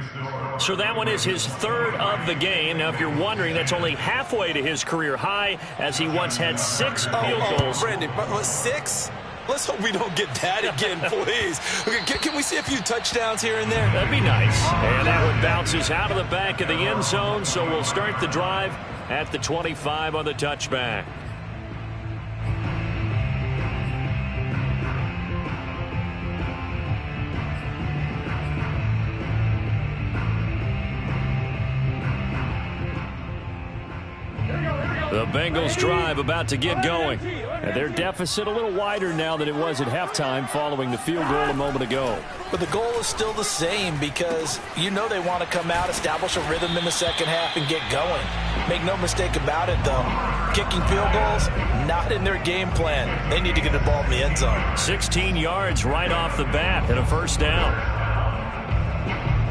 Speaker 1: So that one is his 3rd of the game. Now, if you're wondering, that's only halfway to his career high, as he once had 6 field goals.
Speaker 2: Brandon, 6? Let's hope we don't get that again, please. Okay, can we see a few touchdowns here and there?
Speaker 1: That'd be nice. And that one bounces out of the back of the end zone, so we'll start the drive at the 25 on the touchback. The Bengals drive about to get going. And their deficit a little wider now than it was at halftime following the field goal a moment ago.
Speaker 2: But the goal is still the same because you know they want to come out, establish a rhythm in the second half, and get going. Make no mistake about it, though. Kicking field goals, not in their game plan. They need to get the ball in the end zone.
Speaker 1: 16 yards right off the bat and a first down.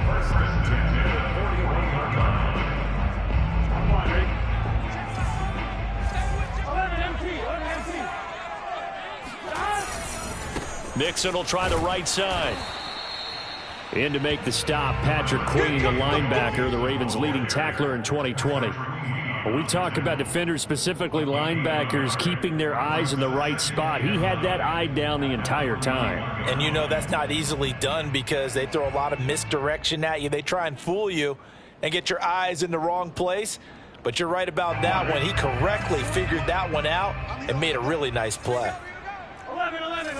Speaker 3: First and 10 at the 41-yard line.
Speaker 6: Come on, Rick. 11 MT.
Speaker 1: Mixon will try the right side. In to make the stop, Patrick Queen, the linebacker, the Ravens' leading tackler in 2020. When we talk about defenders, specifically linebackers, keeping their eyes in the right spot, he had that eye down the entire time.
Speaker 2: And you know that's not easily done because they throw a lot of misdirection at you. They try and fool you and get your eyes in the wrong place. But you're right about that one. He correctly figured that one out and made a really nice play.
Speaker 6: 11. 11.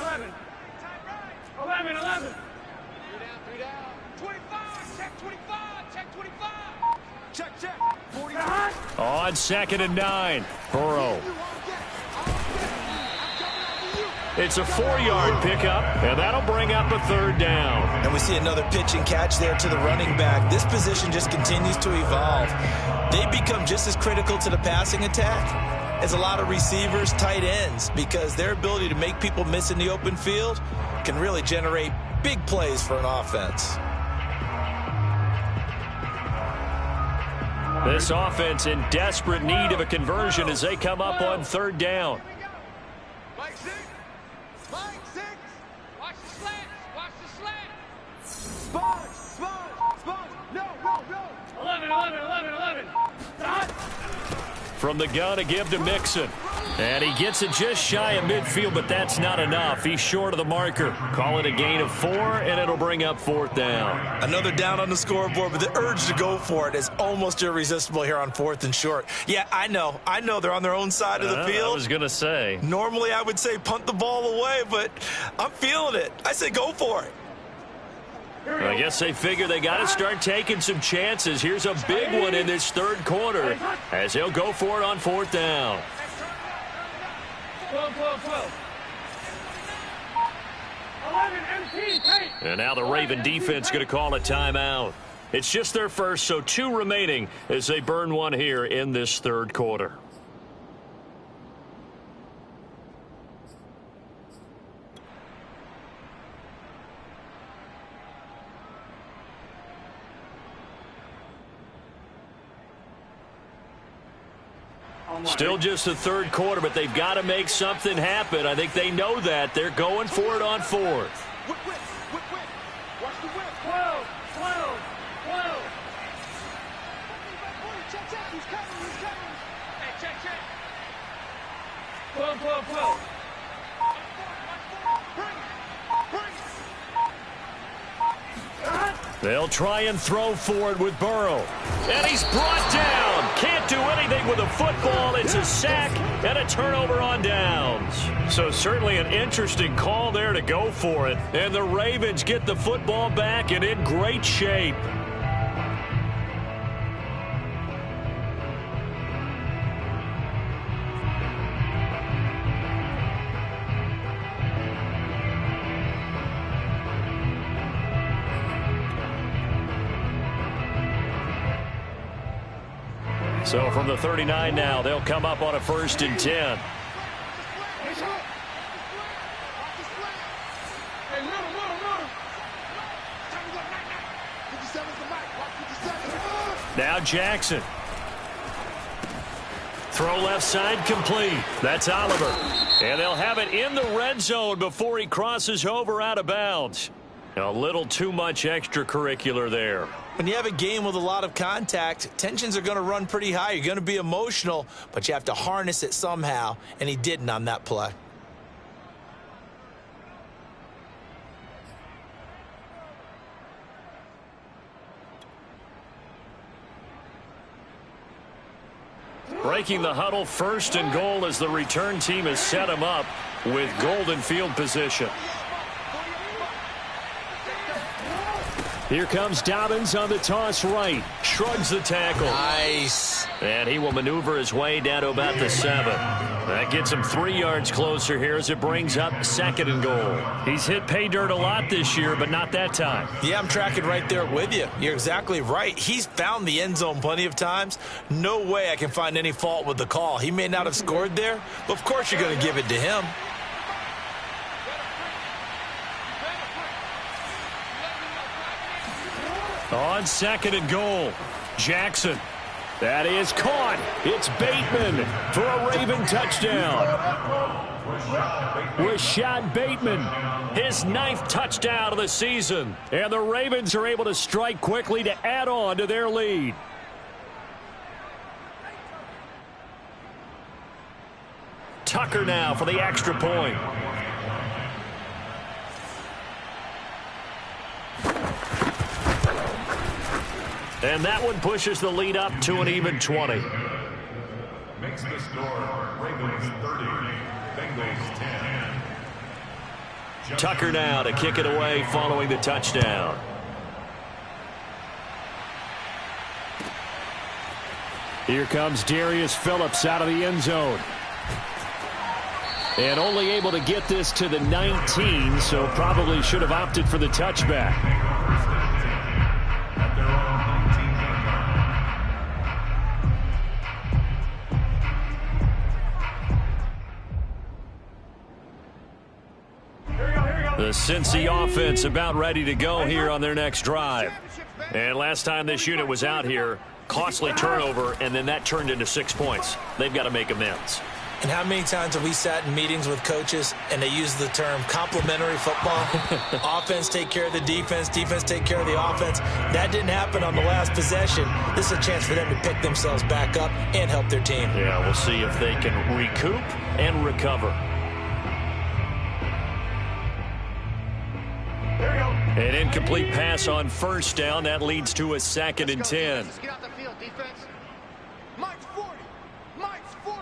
Speaker 6: 45.
Speaker 1: On 2nd and 9, Burrow. It's a 4-yard pickup, and that'll bring up a 3rd down.
Speaker 2: And we see another pitch and catch there to the running back. This position just continues to evolve. They become just as critical to the passing attack as a lot of receivers, tight ends, because their ability to make people miss in the open field can really generate big plays for an offense.
Speaker 1: This offense in desperate need of a conversion as they come up on 3rd down.
Speaker 5: Mike 6.
Speaker 6: Watch the slant. Watch the slant.
Speaker 5: Sponge. No.
Speaker 6: 11. Dot.
Speaker 1: From the gun to give to Mixon. And he gets it just shy of midfield, but that's not enough. He's short of the marker. Call it a gain of 4, and it'll bring up 4th down.
Speaker 2: Another down on the scoreboard, but the urge to go for it is almost irresistible here on 4th and short. Yeah, I know they're on their own side of the field.
Speaker 1: I was going to say.
Speaker 2: Normally I would say punt the ball away, but I'm feeling it. I say go for it.
Speaker 1: I guess they figure they got to start taking some chances. Here's a big one in this 3rd quarter as he'll go for it on 4th down.
Speaker 6: 12. 11 MT.
Speaker 1: And now the Raven defense going to call a timeout. It's just their first, so 2 remaining as they burn one here in this 3rd quarter. Still just the 3rd quarter, but they've got to make something happen. I think they know that. They're going for it on 4th.
Speaker 5: Whip. Watch the whip.
Speaker 6: 12.
Speaker 5: Check. He's coming.
Speaker 6: Hey, check. 12.
Speaker 1: They'll try and throw for it with Burrow. And he's brought down. Can't do anything with a football. It's a sack and a turnover on downs. So certainly an interesting call there to go for it. And the Ravens get the football back and in great shape. So from the 39 now, they'll come up on a 1st and 10. Now Jackson. Throw left side complete. That's Oliver. And they'll have it in the red zone before he crosses over out of bounds. A little too much extracurricular there.
Speaker 2: When you have a game with a lot of contact, tensions are going to run pretty high. You're going to be emotional, but you have to harness it somehow, and he didn't on that play.
Speaker 1: Breaking the huddle, 1st and goal as the return team has set him up with golden field position. Here comes Dobbins on the toss right. shrugs the tackle.
Speaker 2: Nice.
Speaker 1: And he will maneuver his way down to about the 7. That gets him 3 yards closer here as it brings up 2nd and goal. He's hit pay dirt a lot this year, but not that time.
Speaker 2: Yeah, I'm tracking right there with you. You're exactly right. He's found the end zone plenty of times. No way I can find any fault with the call. He may not have scored there, but of course you're going to give it to him.
Speaker 1: On 2nd and goal, Jackson. That is caught. It's Bateman for a Raven touchdown. Rashad Bateman, his 9th touchdown of the season. And the Ravens are able to strike quickly to add on to their lead. Tucker now for the extra point. And that one pushes the lead up to an even 20.
Speaker 3: Makes the score Ravens 30, Bengals 10.
Speaker 1: Tucker now to kick it away following the touchdown. Here comes Darius Phillips out of the end zone. And only able to get this to the 19, so probably should have opted for the touchback. The Cincy offense about ready to go here on their next drive. And last time this unit was out here, costly turnover, and then that turned into 6 points. They've got to make amends.
Speaker 2: And how many times have we sat in meetings with coaches and they use the term complementary football? Offense take care of the defense, defense take care of the offense. That didn't happen on the last possession. This is a chance for them to pick themselves back up and help their team.
Speaker 1: Yeah, we'll see if they can recoup and recover. An incomplete pass on 1st down. That leads to a 2nd and 10.
Speaker 5: Get out the field, defense. Mike's 40. Mike's 40.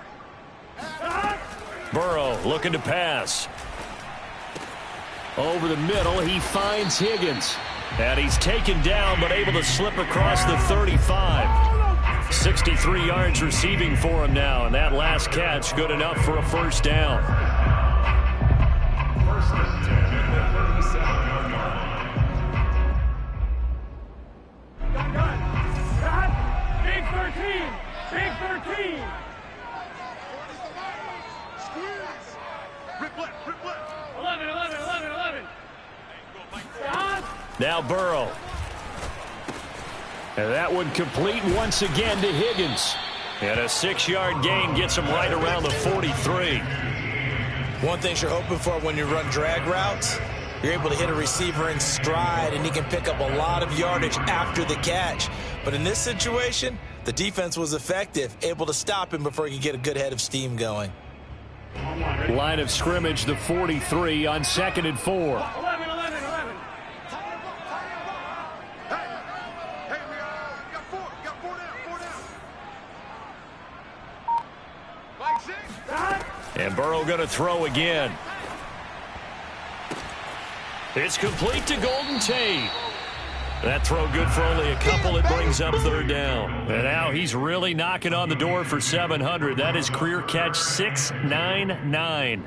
Speaker 1: Burrow looking to pass. Over the middle, he finds Higgins. And he's taken down, but able to slip across the 35. 63 yards receiving for him now, and that last catch good enough for a 1st down.
Speaker 3: 1st and 10 at the 37-yard line.
Speaker 6: Big 13. Big 13.
Speaker 5: Rip left, rip left.
Speaker 6: 11, 11, 11, 11.
Speaker 1: Now Burrow. And that one complete once again to Higgins. And a 6-yard gain gets him right around the 43.
Speaker 2: One thing you're hoping for when you run drag routes, you're able to hit a receiver in stride and he can pick up a lot of yardage after the catch. But in this situation, the defense was effective, able to stop him before he could get a good head of steam going.
Speaker 4: Line of scrimmage, the 43 on 2nd and 4.
Speaker 6: 11, 11, 11.
Speaker 5: Hey, we got 4. We got 4 down, 4 down. 5, 6.
Speaker 1: And Burrow going to throw again. It's complete to Golden Tate. That throw good for only a couple. It brings up 3rd down. And now he's really knocking on the door for 700. That is career catch 699.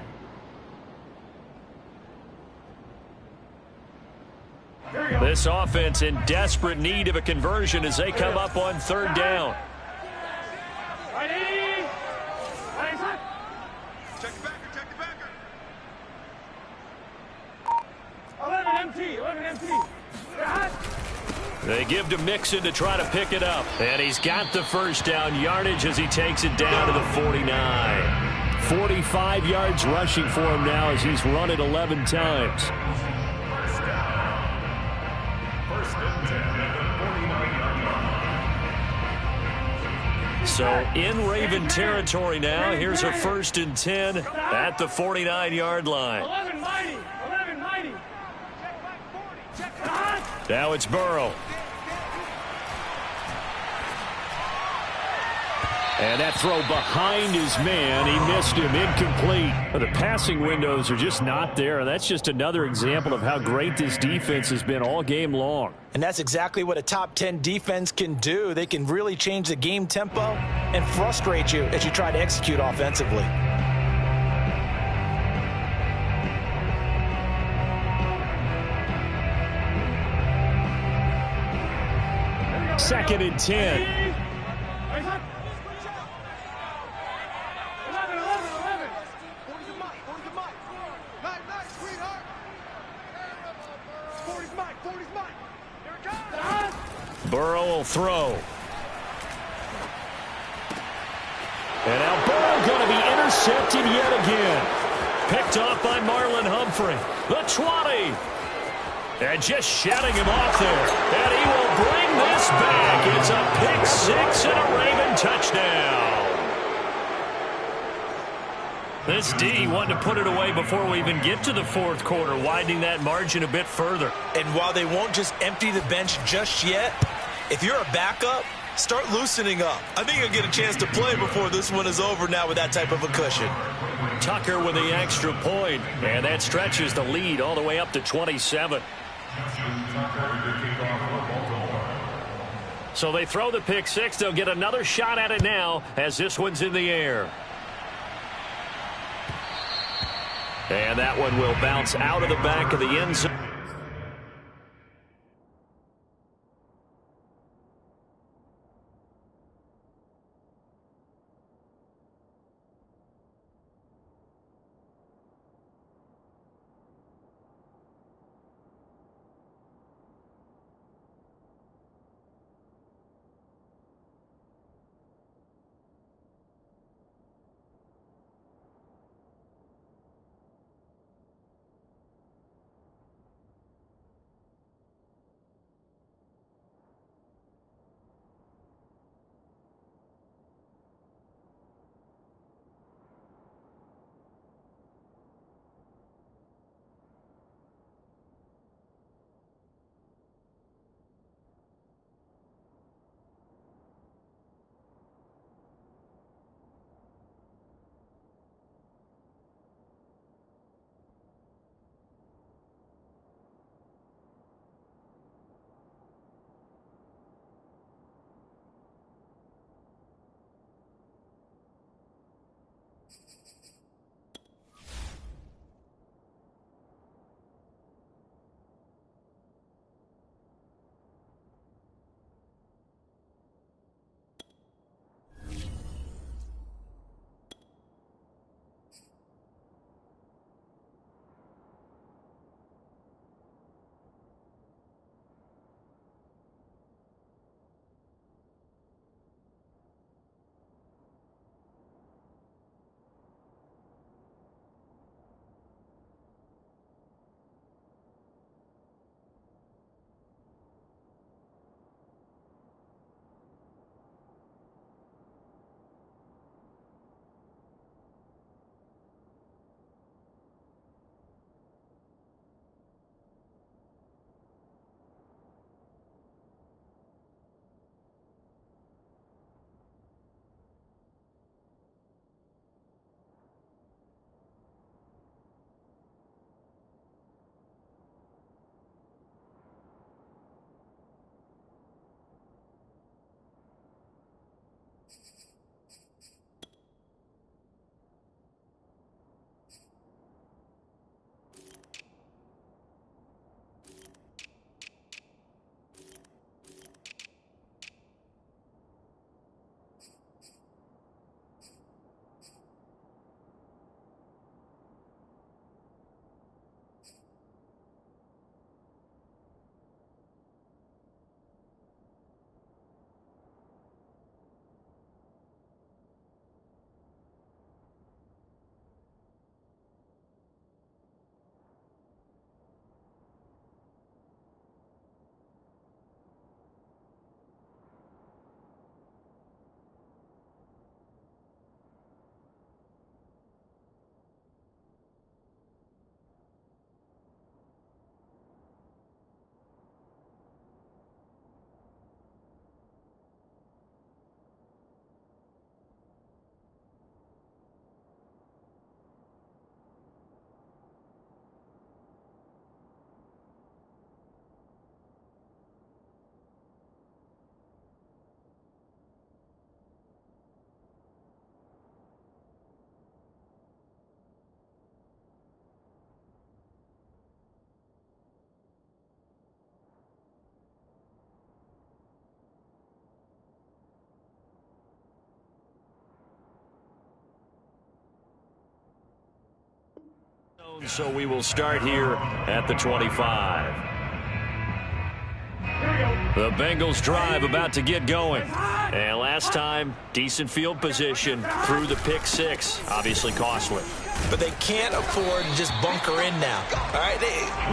Speaker 1: This offense in desperate need of a conversion as they come up on 3rd down.
Speaker 6: Ready?
Speaker 5: Check the backer, check the backer.
Speaker 6: 11 MT, 11 MT.
Speaker 1: They give to Mixon to try to pick it up. And he's got the 1st down yardage as he takes it down to the 49.
Speaker 4: 45 yards rushing for him now as he's run it 11 times.
Speaker 3: 1st and 10 at the 49-yard line.
Speaker 1: So in Raven territory now. Here's a 1st and 10 at the 49-yard line.
Speaker 6: 11 mighty, 11 mighty.
Speaker 1: Now it's Burrow.
Speaker 4: And that throw behind his man, he missed him, incomplete. But the passing windows are just not there. And that's just another example of how great this defense has been all game long.
Speaker 2: And that's exactly what a top 10 defense can do. They can really change the game tempo and frustrate you as you try to execute offensively.
Speaker 4: Second and 10.
Speaker 5: 40's mine. Here it comes.
Speaker 4: Burrow will throw. And now Burrow going to be intercepted yet again. Picked off by Marlon Humphrey. The 20. And just shutting him off there. And he will bring this back. It's a pick six and a Raven touchdown. This D wanted to put it away before we even get to the fourth quarter, widening that margin a bit further.
Speaker 2: And while they won't just empty the bench just yet, if you're a backup, start loosening up. I think you'll get a chance to play before this one is over now with that type of a cushion.
Speaker 4: Tucker with the extra point, and that stretches the lead all the way up to 27. So they throw the pick six. They'll get another shot at it now as this one's in the air. And that one will bounce out of the back of the end zone.
Speaker 1: So we will start here at the 25. The Bengals drive about to get going. And last time, decent field position through the pick six. Obviously costly.
Speaker 2: But they can't afford to just bunker in now. All right,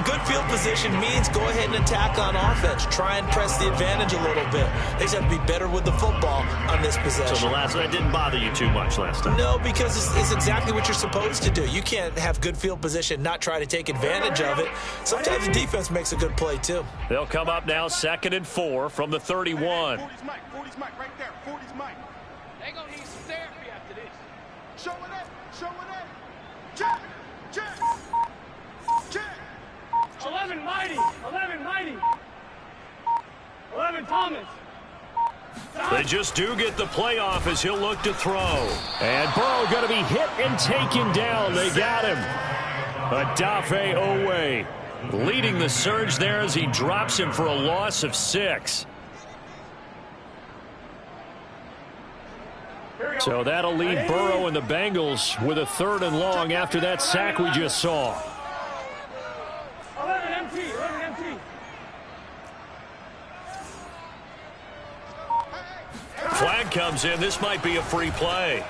Speaker 2: good field position means go ahead and attack on offense. Try and press the advantage a little bit. They just have to be better with the football on this possession.
Speaker 1: So that didn't bother you too much last time?
Speaker 2: No, because it's exactly what you're supposed to do. You can't have good field position, not try to take advantage of it. Sometimes the defense makes a good play, too.
Speaker 1: They'll come up now 2nd and 4 from the 31.
Speaker 5: 40's Mike right there. 40's Mike.
Speaker 6: They gonna need some therapy after this.
Speaker 5: Show it up. Check.
Speaker 6: 11 mighty. 11 Thomas.
Speaker 1: They just do get the playoff as he'll look to throw. And Burrow going to be hit and taken down. They got him. Odafe Owe leading the surge there as he drops him for a loss of 6. So that'll leave Burrow and the Bengals with a 3rd and long after that sack we just saw.
Speaker 6: 11 MT.
Speaker 1: Flag comes in. This might be a free play.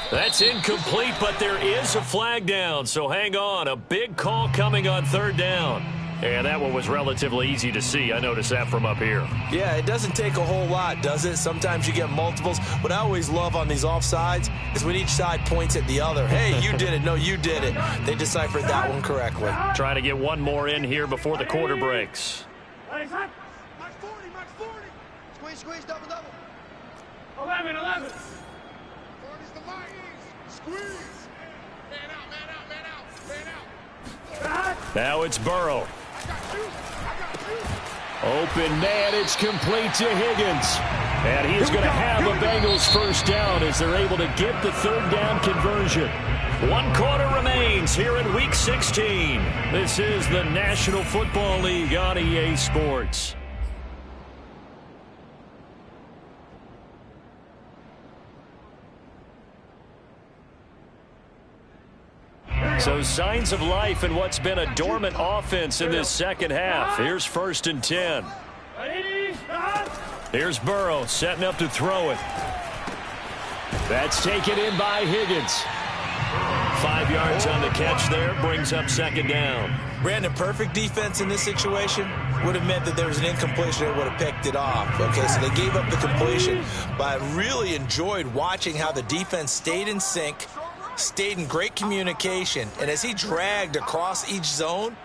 Speaker 1: That's incomplete, but there is a flag down. So hang on. A big call coming on 3rd down. And that one was relatively easy to see. I noticed that from up here.
Speaker 2: Yeah, it doesn't take a whole lot, does it? Sometimes you get multiples. What I always love on these offsides is when each side points at the other. Hey, you did it. No, you did it. They deciphered that one correctly.
Speaker 1: Trying to get one more in here before the quarter breaks.
Speaker 5: Mike 40. Squeeze, double.
Speaker 6: 11.
Speaker 5: 40's the Mike. Squeeze. Man out.
Speaker 1: Now it's Burrow.
Speaker 5: I got you.
Speaker 1: Open man, it's complete to Higgins. And he's going to have a Bengals first down as they're able to get the 3rd down conversion. 1 quarter remains here in Week 16. This is the National Football League on EA Sports. So signs of life in what's been a dormant offense in this second half. Here's 1st and 10. Here's Burrow setting up to throw it. That's taken in by Higgins. 5 yards on the catch there, brings up 2nd down.
Speaker 2: Brandon, perfect defense in this situation would have meant that there was an incompletion and would have picked it off. Okay, so they gave up the completion. But I really enjoyed watching how the defense stayed in sync, stayed in great communication, and as he dragged across each zone,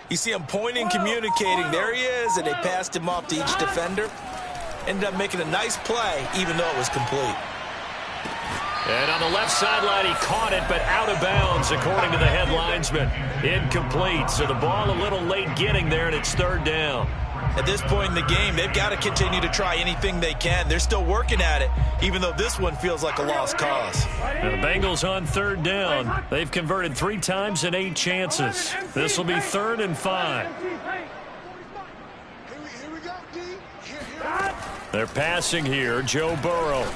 Speaker 2: you see him pointing, communicating. There he is, and they passed him off to each defender. Ended up making a nice play, even though it was complete.
Speaker 1: And on the left sideline, he caught it, but out of bounds, according to the head linesman. Incomplete, so the ball a little late getting there, and it's 3rd down.
Speaker 2: At this point in the game, they've got to continue to try anything they can. They're still working at it, even though this one feels like a lost cause.
Speaker 1: And the Bengals on 3rd down. They've converted 3 times in 8 chances. This will be 3rd and 5.
Speaker 5: Here we go, D.
Speaker 1: They're passing here, Joe Burrow.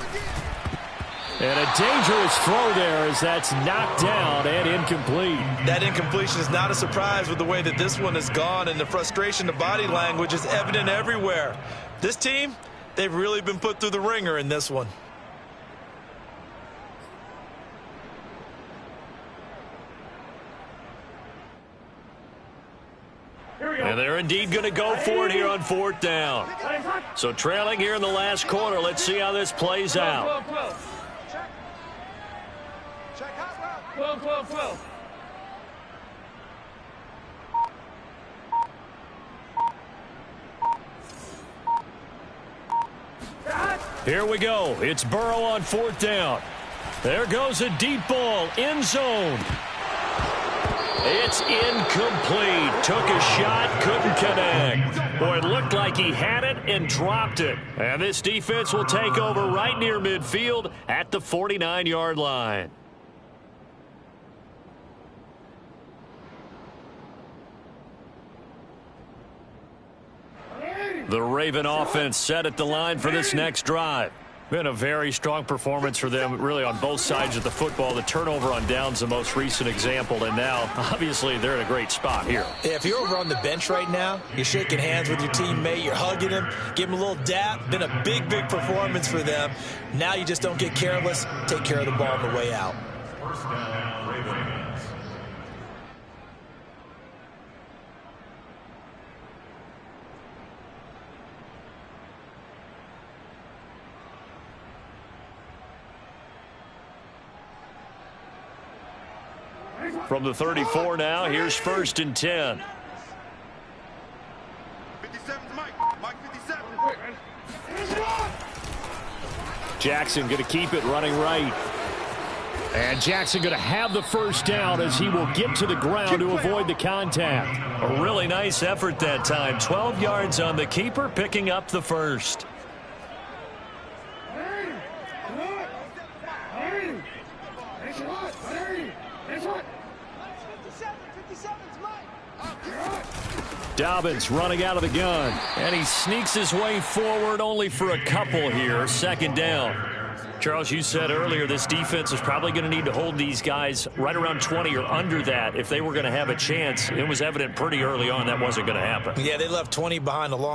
Speaker 1: And a dangerous throw there as that's knocked down and incomplete.
Speaker 2: That incompletion is not a surprise with the way that this one has gone, and the frustration, the body language is evident everywhere. This team, they've really been put through the ringer in this one.
Speaker 1: And they're indeed going to go for it here on 4th down. So trailing here in the last quarter, let's see how this plays out.
Speaker 6: 12.
Speaker 1: Here we go. It's Burrow on 4th down. There goes a deep ball, end zone. It's incomplete. Took a shot, couldn't connect. Boy, it looked like he had it and dropped it. And this defense will take over right near midfield at the 49-yard line. The Raven offense set at the line for this next drive.
Speaker 4: Been a very strong performance for them, really, on both sides of the football. The turnover on downs, the most recent example, and now, obviously, they're in a great spot here.
Speaker 2: Yeah, if you're over on the bench right now, you're shaking hands with your teammate, you're hugging him, give him a little dap. Been a big, big performance for them. Now you just don't get careless. Take care of the ball on the way out.
Speaker 3: First down, Ravens.
Speaker 4: From the 34 now, here's 1st and 10.
Speaker 5: 57's Mike. Mike 57.
Speaker 4: Jackson going to keep it running right. And Jackson going to have the first down as he will get to the ground to avoid the contact.
Speaker 1: A really nice effort that time. 12 yards on the keeper, picking up the first.
Speaker 4: Dobbins running out of the gun.
Speaker 1: And he sneaks his way forward only for a couple here. 2nd down.
Speaker 4: Charles, you said earlier this defense is probably going to need to hold these guys right around 20 or under that if they were going to have a chance. It was evident pretty early on that wasn't going to happen.
Speaker 2: Yeah, they left 20 behind a long